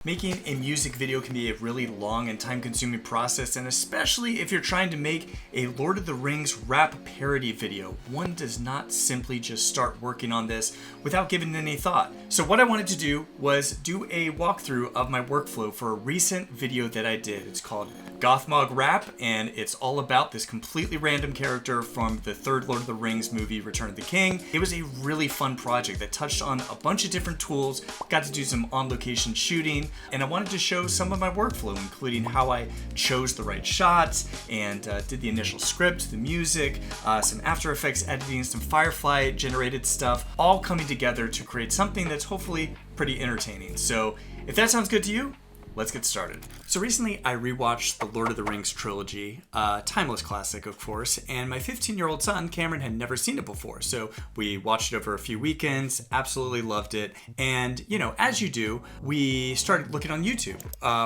Making a music video can be a really long and time-consuming process, and especially if you're trying to make a Lord of the Rings rap parody video. One does not simply just start working on this without giving it any thought. So what I wanted to do was do a walkthrough of my workflow for a recent video that I did. It's called Gothmog Rap, and it's all about this completely random character from the third Lord of the Rings movie, Return of the King. It was a really fun project that touched on a bunch of different tools, got to do some on-location shooting, and I wanted to show some of my workflow, including how I chose the right shots and did the initial script, the music, some After Effects editing, some Firefly generated stuff, all coming together to create something that's hopefully pretty entertaining. So if that sounds good to you, let's get started. So recently I rewatched the Lord of the Rings trilogy, timeless classic of course, and my 15-year-old son Cameron had never seen it before. So we watched it over a few weekends, absolutely loved it. And you know, as you do, we started looking on YouTube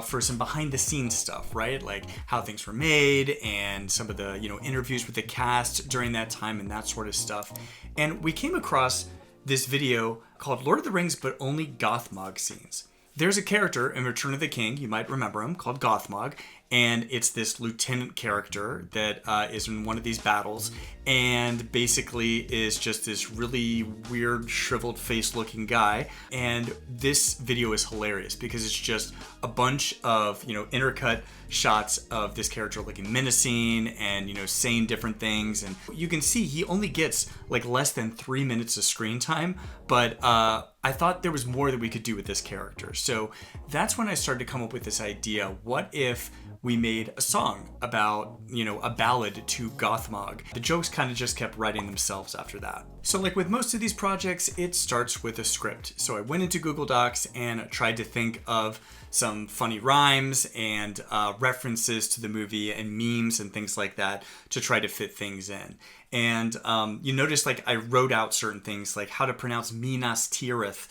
for some behind the scenes stuff, right? Like how things were made and some of the, interviews with the cast during that time and that sort of stuff. And we came across this video called Lord of the Rings, but only Gothmog scenes. There's a character in Return of the King, you might remember him, called Gothmog, and it's this lieutenant character that is in one of these battles, and basically is just this really weird, shriveled face looking guy. And this video is hilarious because it's just a bunch of, intercut shots of this character looking menacing and, saying different things. And you can see he only gets like less than 3 minutes of screen time, but I thought there was more that we could do with this character. So that's when I started to come up with this idea. What if we made a song about, a ballad to Gothmog? The jokes kind of just kept writing themselves after that. So like with most of these projects, it starts with a script. So I went into Google Docs and tried to think of some funny rhymes and references to the movie and memes and things like that to try to fit things in. And you notice like I wrote out certain things like how to pronounce Minas Tirith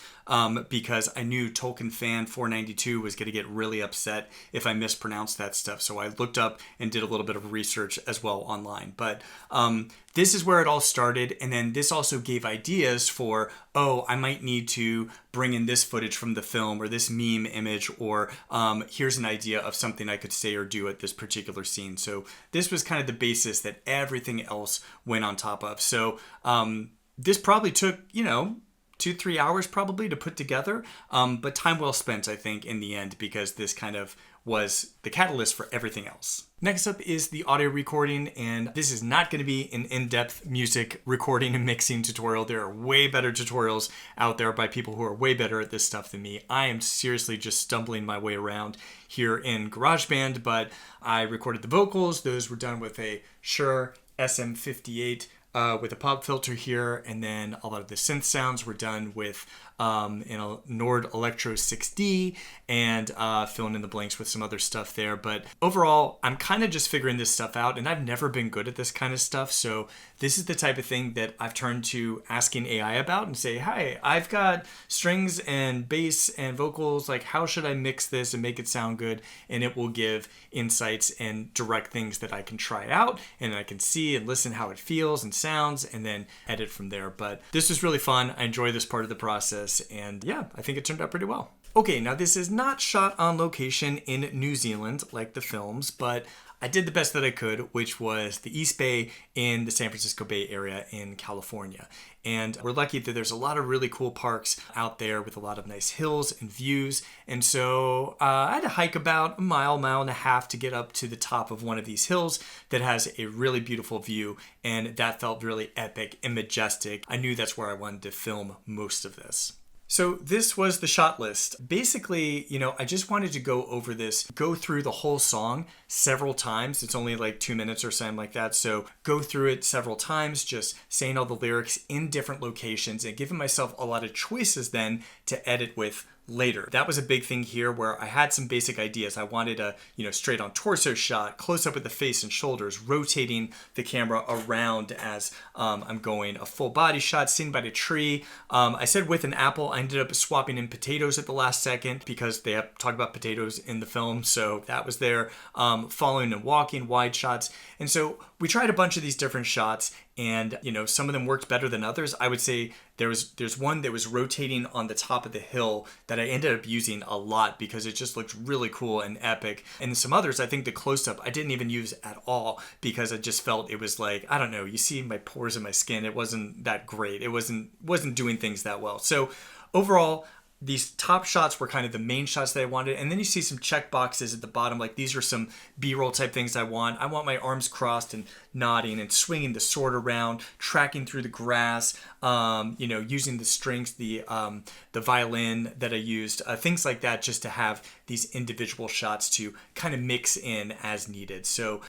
because I knew Tolkien fan 492 was going to get really upset if I mispronounced that stuff. So I looked up and did a little bit of research as well online. But this is where it all started. And then this also gave ideas for, oh, I might need to bring in this footage from the film or this meme image, or here's an idea of something I could say or do at this particular scene. So this was kind of the basis that everything else went on top of. So this probably took, 2-3 hours probably to put together, but time well spent, I think, in the end, because this kind of was the catalyst for everything else. Next up is the audio recording, and this is not going to be an in-depth music recording and mixing tutorial. There are way better tutorials out there by people who are way better at this stuff than me. I am seriously just stumbling my way around here in GarageBand, but I recorded the vocals. Those were done with a Shure SM58 with a pop filter here, and then a lot of the synth sounds were done with a Nord Electro 6D, and filling in the blanks with some other stuff there. But overall, I'm kind of just figuring this stuff out, and I've never been good at this kind of stuff, so this is the type of thing that I've turned to asking AI about and say, hi, I've got strings and bass and vocals, like how should I mix this and make it sound good? And it will give insights and direct things that I can try out, and I can see and listen how it feels and sounds, and then edit from there. But this was really fun. I enjoy this part of the process, and yeah, I think it turned out pretty well. Okay, now this is not shot on location in New Zealand like the films, but I did the best that I could, which was the East Bay in the San Francisco Bay Area in California. And we're lucky that there's a lot of really cool parks out there with a lot of nice hills and views. And so I had to hike about a mile and a half to get up to the top of one of these hills that has a really beautiful view. And that felt really epic and majestic. I knew that's where I wanted to film most of this. So this was the shot list. Basically, I just wanted to go through the whole song several times. It's only like 2 minutes or something like that. So go through it several times, just saying all the lyrics in different locations and giving myself a lot of choices then to edit with later. That was a big thing here where I had some basic ideas. I wanted a, straight on torso shot, close up of the face and shoulders, rotating the camera around as I'm going, a full body shot seen by the tree. I said with an apple. I ended up swapping in potatoes at the last second because they have talk about potatoes in the film. So that was there. Following and walking, wide shots. And so we tried a bunch of these different shots, and some of them worked better than others. I would say there's one that was rotating on the top of the hill that I ended up using a lot because it just looked really cool and epic. And some others, I think the close-up I didn't even use at all because I just felt it was like, I don't know, you see my pores in my skin, it wasn't that great. It wasn't doing things that well. So overall, these top shots were kind of the main shots that I wanted. And then you see some check boxes at the bottom. Like these are some B-roll type things I want. I want my arms crossed and nodding and swinging the sword around, tracking through the grass, using the strings, the violin that I used, things like that, just to have these individual shots to kind of mix in as needed. So,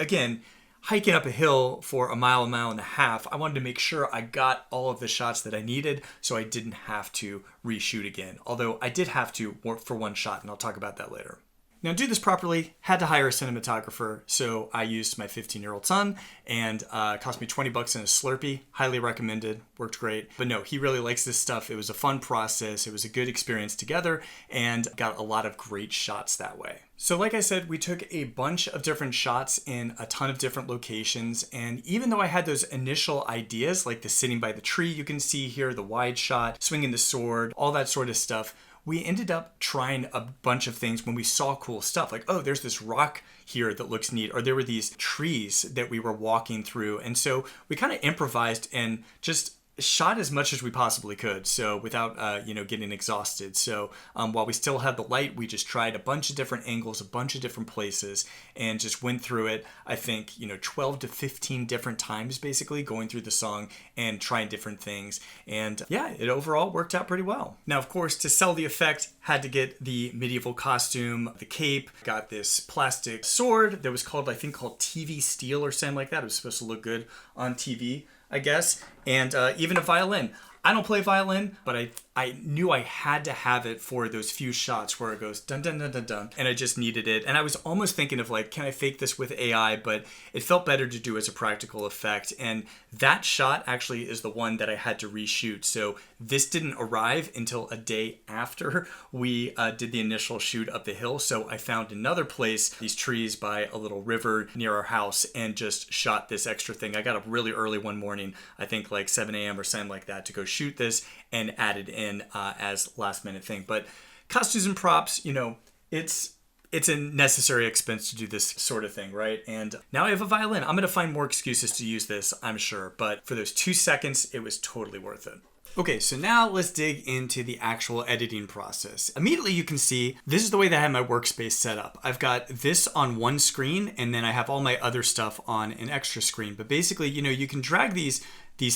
again, hiking up a hill for a mile and a half, I wanted to make sure I got all of the shots that I needed so I didn't have to reshoot again. Although I did have to for one shot, and I'll talk about that later. Now, to do this properly, had to hire a cinematographer, so I used my 15-year-old son, and it cost me $20 in a Slurpee. Highly recommended, worked great. But no, he really likes this stuff. It was a fun process. It was a good experience together, and got a lot of great shots that way. So like I said, we took a bunch of different shots in a ton of different locations, and even though I had those initial ideas, like the sitting by the tree you can see here, the wide shot, swinging the sword, all that sort of stuff, we ended up trying a bunch of things when we saw cool stuff. Like, oh, there's this rock here that looks neat, or there were these trees that we were walking through. And so we kind of improvised and just shot as much as we possibly could, so without getting exhausted. So while we still had the light, we just tried a bunch of different angles, a bunch of different places, and just went through it, I think 12 to 15 different times, basically going through the song and trying different things. And yeah, it overall worked out pretty well. Now, of course, to sell the effect, had to get the medieval costume, the cape, got this plastic sword that was called TV steel or something like that. It was supposed to look good on TV, I guess, and even a violin. I don't play violin, but I knew I had to have it for those few shots where it goes dun dun dun dun dun, and I just needed it. And I was almost thinking of can I fake this with AI, but it felt better to do as a practical effect. And that shot actually is the one that I had to reshoot. So this didn't arrive until a day after we did the initial shoot up the hill. So I found another place, these trees by a little river near our house, and just shot this extra thing. I got up really early one morning, I think like 7 a.m. or something like that, to go shoot this and add it in as last minute thing. But costumes and props, it's a necessary expense to do this sort of thing, right? And now I have a violin. I'm going to find more excuses to use this, I'm sure. But for those 2 seconds, it was totally worth it. Okay, so now let's dig into the actual editing process. Immediately you can see this is the way that I have my workspace set up. I've got this on one screen, and then I have all my other stuff on an extra screen. But basically, you can drag these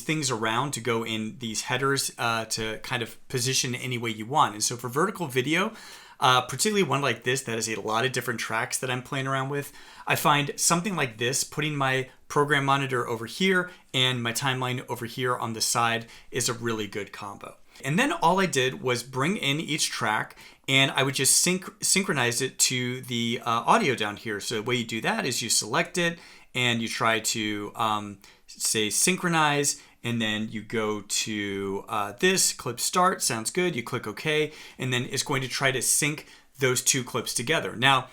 things around to go in these headers to kind of position any way you want. And so for vertical video, particularly one like this that has a lot of different tracks that I'm playing around with, I find something like this, putting my program monitor over here and my timeline over here on the side, is a really good combo. And then all I did was bring in each track, and I would just synchronize it to the audio down here. So the way you do that is you select it and you try to say synchronize, and then you go to this clip start, sounds good, you click OK, and then it's going to try to sync those 2 clips together. Now,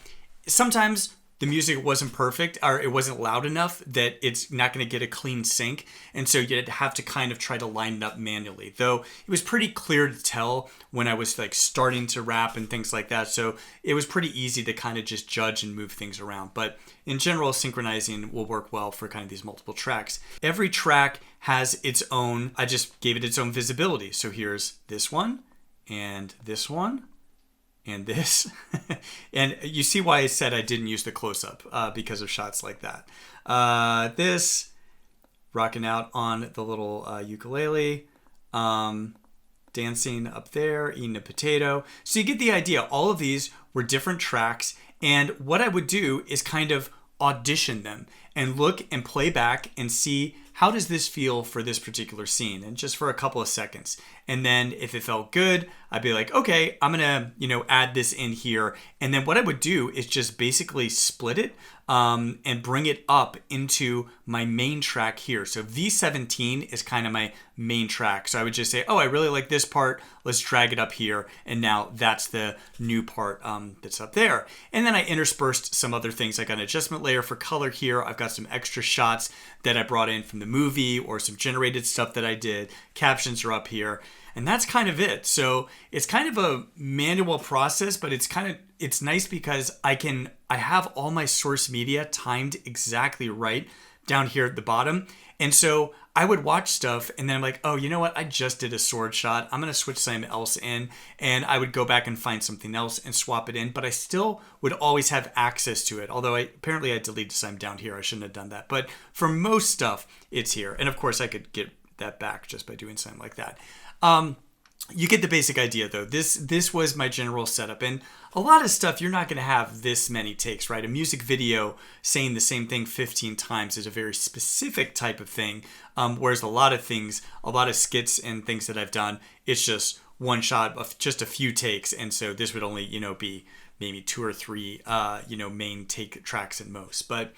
sometimes the music wasn't perfect, or it wasn't loud enough that it's not going to get a clean sync, and so you'd have to kind of try to line it up manually. Though it was pretty clear to tell when I was starting to rap and things like that, so it was pretty easy to kind of just judge and move things around. But in general, synchronizing will work well for kind of these multiple tracks. Every track has its own, I just gave it its own visibility. So here's this one, and this one, and this. And you see why I said I didn't use the close-up, because of shots like that. This, rocking out on the little ukulele, dancing up there, eating a potato. So you get the idea. All of these were different tracks, and what I would do is kind of audition them and look and play back and see how does this feel for this particular scene? And just for a couple of seconds. And then if it felt good, I'd be like, okay, I'm gonna, add this in here. And then what I would do is just basically split it and bring it up into my main track here. So V17 is kind of my main track. So I would just say, oh, I really like this part. Let's drag it up here. And now that's the new part that's up there. And then I interspersed some other things. I got an adjustment layer for color here. I've got some extra shots that I brought in from the movie or some generated stuff that I did. Captions are up here. And that's kind of it. So it's kind of a manual process, but it's nice because I have all my source media timed exactly right down here at the bottom. And so I would watch stuff and then I'm like, oh, you know what? I just did a sword shot. I'm going to switch something else in. And I would go back and find something else and swap it in. But I still would always have access to it. Although apparently I deleted something down here. I shouldn't have done that. But for most stuff, it's here. And of course, I could get that back just by doing something like that. You get the basic idea though. This was my general setup, and a lot of stuff you're not going to have this many takes, right? A music video saying the same thing 15 times is a very specific type of thing, whereas a lot of skits and things that I've done, it's just one shot of just a few takes, and so this would only be maybe 2 or 3 main take tracks at most, but.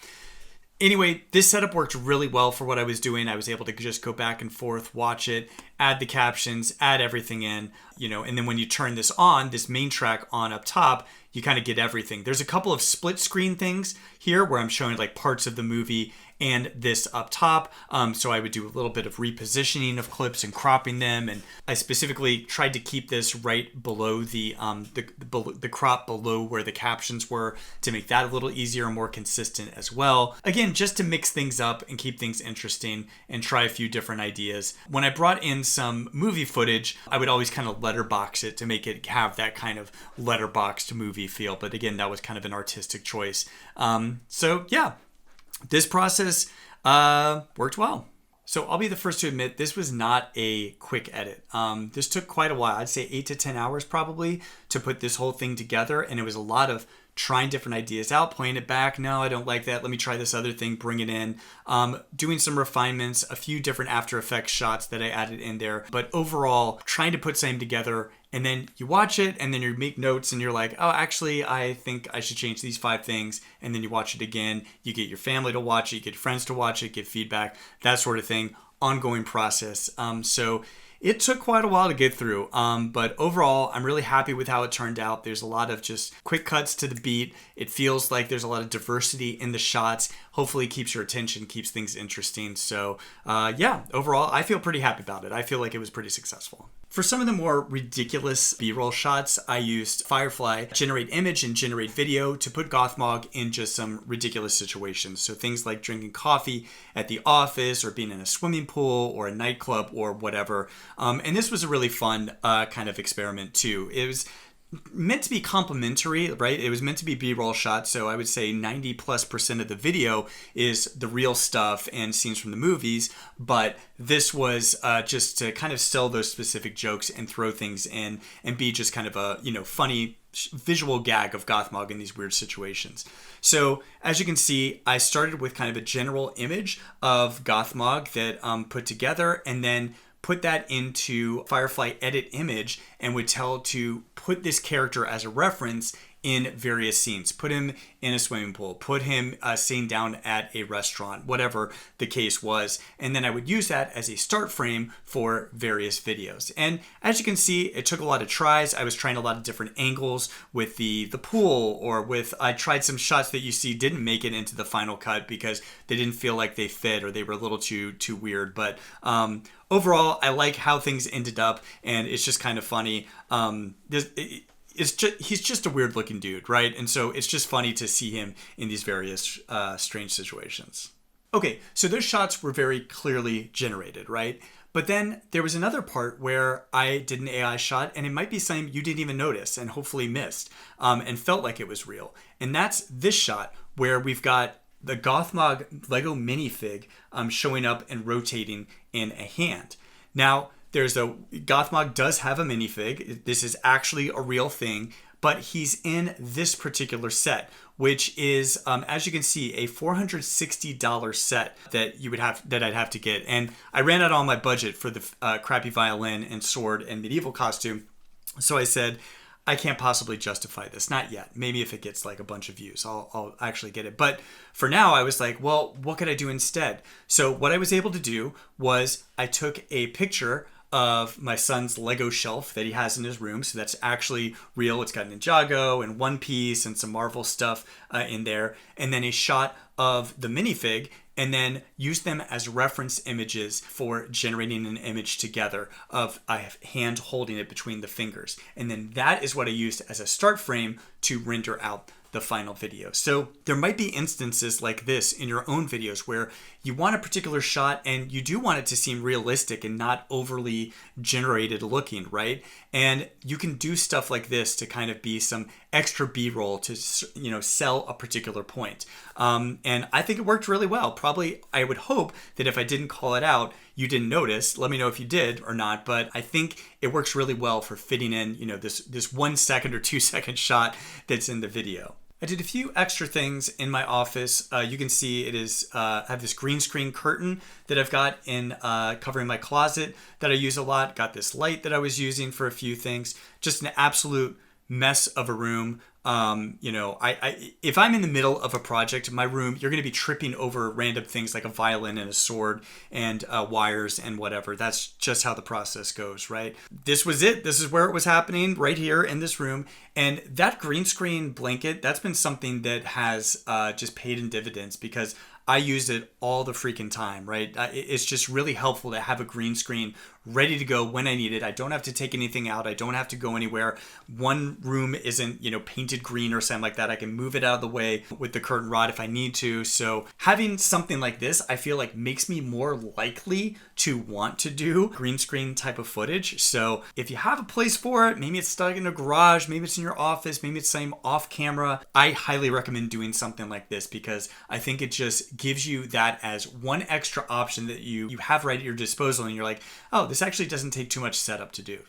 Anyway, this setup worked really well for what I was doing. I was able to just go back and forth, watch it, add the captions, add everything in, and then when you turn this on, this main track on up top, you kind of get everything. There's a couple of split screen things here where I'm showing like parts of the movie and this up top. So I would do a little bit of repositioning of clips and cropping them. And I specifically tried to keep this right below the crop below where the captions were to make that a little easier and more consistent as well. Again, just to mix things up and keep things interesting and try a few different ideas. When I brought in some movie footage, I would always kind of letterbox it to make it have that kind of letterboxed movie feel. But again, that was kind of an artistic choice. So yeah. This process worked well. So I'll be the first to admit this was not a quick edit. This took quite a while. I'd say 8 to 10 hours probably to put this whole thing together. And it was a lot of trying different ideas out, playing it back. No, I don't like that. Let me try this other thing, bring it in. Doing some refinements, a few different After Effects shots that I added in there. But overall, trying to put something together. And then you watch it and then you make notes and you're like, oh, actually, I think I should change these 5 things. And then you watch it again. You get your family to watch it, you get friends to watch it, get feedback, that sort of thing. Ongoing process. So it took quite a while to get through. But overall, I'm really happy with how it turned out. There's a lot of just quick cuts to the beat. It feels like there's a lot of diversity in the shots. Hopefully it keeps your attention, keeps things interesting. So yeah, overall, I feel pretty happy about it. I feel like it was pretty successful. For some of the more ridiculous B-roll shots, I used Firefly, generate image and generate video to put Gothmog in just some ridiculous situations. So things like drinking coffee at the office or being in a swimming pool or a nightclub or whatever. And this was a really fun kind of experiment too. It was meant to be complimentary, right? It was meant to be B-roll shots, so I would say 90+% of the video is the real stuff and scenes from the movies, but this was just to kind of sell those specific jokes and throw things in and be just kind of a, funny visual gag of Gothmog in these weird situations. So as you can see, I started with kind of a general image of Gothmog that put together, and then put that into Firefly edit image and would tell to put this character as a reference in various scenes. Put him in a swimming pool, put him sitting down at a restaurant, whatever the case was. And then I would use that as a start frame for various videos. And as you can see, it took a lot of tries. I was trying a lot of different angles with the pool, or I tried some shots that you see didn't make it into the final cut because they didn't feel like they fit or they were a little too weird. But overall, I like how things ended up, and it's just kind of funny. He's just a weird looking dude, right? And so it's just funny to see him in these various strange situations. Okay, so those shots were very clearly generated, right? But then there was another part where I did an AI shot, and it might be something you didn't even notice and hopefully missed and felt like it was real. And that's this shot where we've got the Gothmog Lego minifig showing up and rotating in a hand. Now, Gothmog does have a minifig. This is actually a real thing, but he's in this particular set, which is, as you can see, a $460 set that I'd have to get. And I ran out on my budget for the crappy violin and sword and medieval costume. So I said, I can't possibly justify this. Not yet. Maybe if it gets like a bunch of views, I'll actually get it. But for now, I was like, well, what could I do instead? So what I was able to do was I took a picture of my son's Lego shelf that he has in his room. So that's actually real. It's got Ninjago and One Piece and some Marvel stuff in there. And then a shot of the minifig, and then use them as reference images for generating an image together of I have hand holding it between the fingers. And then that is what I used as a start frame to render out the final video. So there might be instances like this in your own videos where you want a particular shot and you do want it to seem realistic and not overly generated looking, right? And you can do stuff like this to kind of be some extra B-roll to, sell a particular point. And I think it worked really well. Probably, I would hope that if I didn't call it out, you didn't notice. Let me know if you did or not, but I think it works really well for fitting in, this 1 second or 2 second shot that's in the video. I did a few extra things in my office. You can see it is, I have this green screen curtain that I've got in covering my closet that I use a lot. Got this light that I was using for a few things. Just an absolute mess of a room. If I'm in the middle of a project in my room, you're going to be tripping over random things like a violin and a sword and wires and whatever. That's just how the process goes, right? This was it. This is where it was happening right here in this room. And that green screen blanket, that's been something that has just paid in dividends because I use it all the freaking time, right? It's just really helpful to have a green screen ready to go when I need it. I don't have to take anything out. I don't have to go anywhere. One room isn't, painted green or something like that. I can move it out of the way with the curtain rod if I need to. So having something like this, I feel like makes me more likely to want to do green screen type of footage. So if you have a place for it, maybe it's stuck in a garage, maybe it's in your office, maybe it's same off camera, I highly recommend doing something like this because I think it just gives you that as one extra option that you have right at your disposal, and you're like, oh, this actually doesn't take too much setup to do.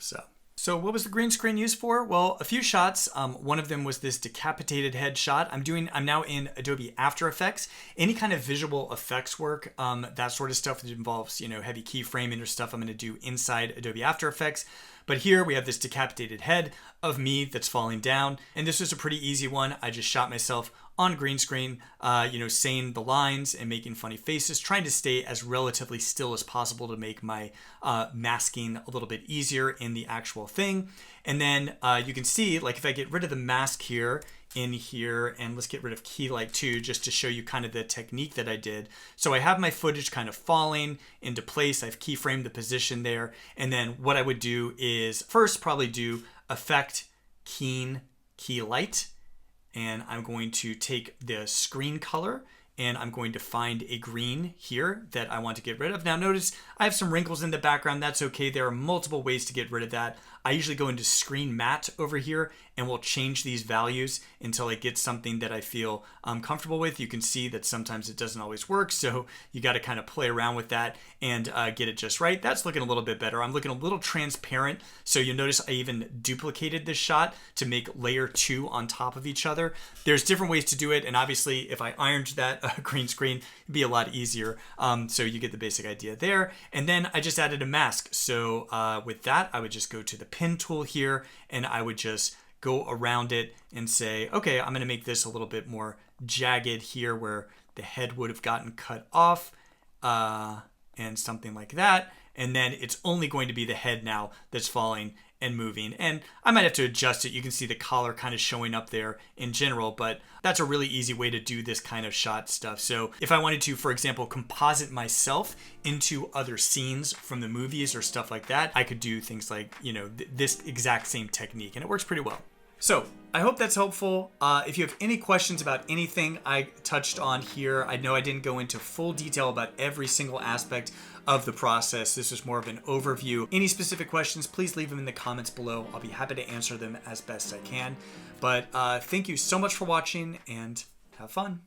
So what was the green screen used for? Well, a few shots. One of them was this decapitated head shot. I'm now in Adobe After Effects. Any kind of visual effects work, that sort of stuff that involves, heavy keyframing or stuff, I'm going to do inside Adobe After Effects. But here we have this decapitated head of me that's falling down. And this was a pretty easy one. I just shot myself on green screen, saying the lines and making funny faces, trying to stay as relatively still as possible to make my masking a little bit easier in the actual thing. And then you can see, like if I get rid of the mask here, in here, and let's get rid of key light too, just to show you kind of the technique that I did. So I have my footage kind of falling into place. I've keyframed the position there. And then what I would do is first probably do effect, keen, key light. And I'm going to take the screen color and I'm going to find a green here that I want to get rid of. Now notice I have some wrinkles in the background. That's okay. There are multiple ways to get rid of that. I usually go into screen matte over here and we'll change these values until I get something that I feel comfortable with. You can see that sometimes it doesn't always work. So you got to kind of play around with that and get it just right. That's looking a little bit better. I'm looking a little transparent. So you'll notice I even duplicated this shot to make layer 2 on top of each other. There's different ways to do it. And obviously if I ironed that green screen, it'd be a lot easier. So you get the basic idea there. And then I just added a mask. So with that, I would just go to the pen tool here and I would just go around it and say, okay, I'm going to make this a little bit more jagged here where the head would have gotten cut off and something like that. And then it's only going to be the head now that's falling and moving. And I might have to adjust it. You can see the collar kind of showing up there in general, but that's a really easy way to do this kind of shot stuff. So if I wanted to, for example, composite myself into other scenes from the movies or stuff like that, I could do things like, this exact same technique, and it works pretty well. So I hope that's helpful. If you have any questions about anything I touched on here, I know I didn't go into full detail about every single aspect of the process. This was more of an overview. Any specific questions, please leave them in the comments below. I'll be happy to answer them as best I can. But thank you so much for watching and have fun.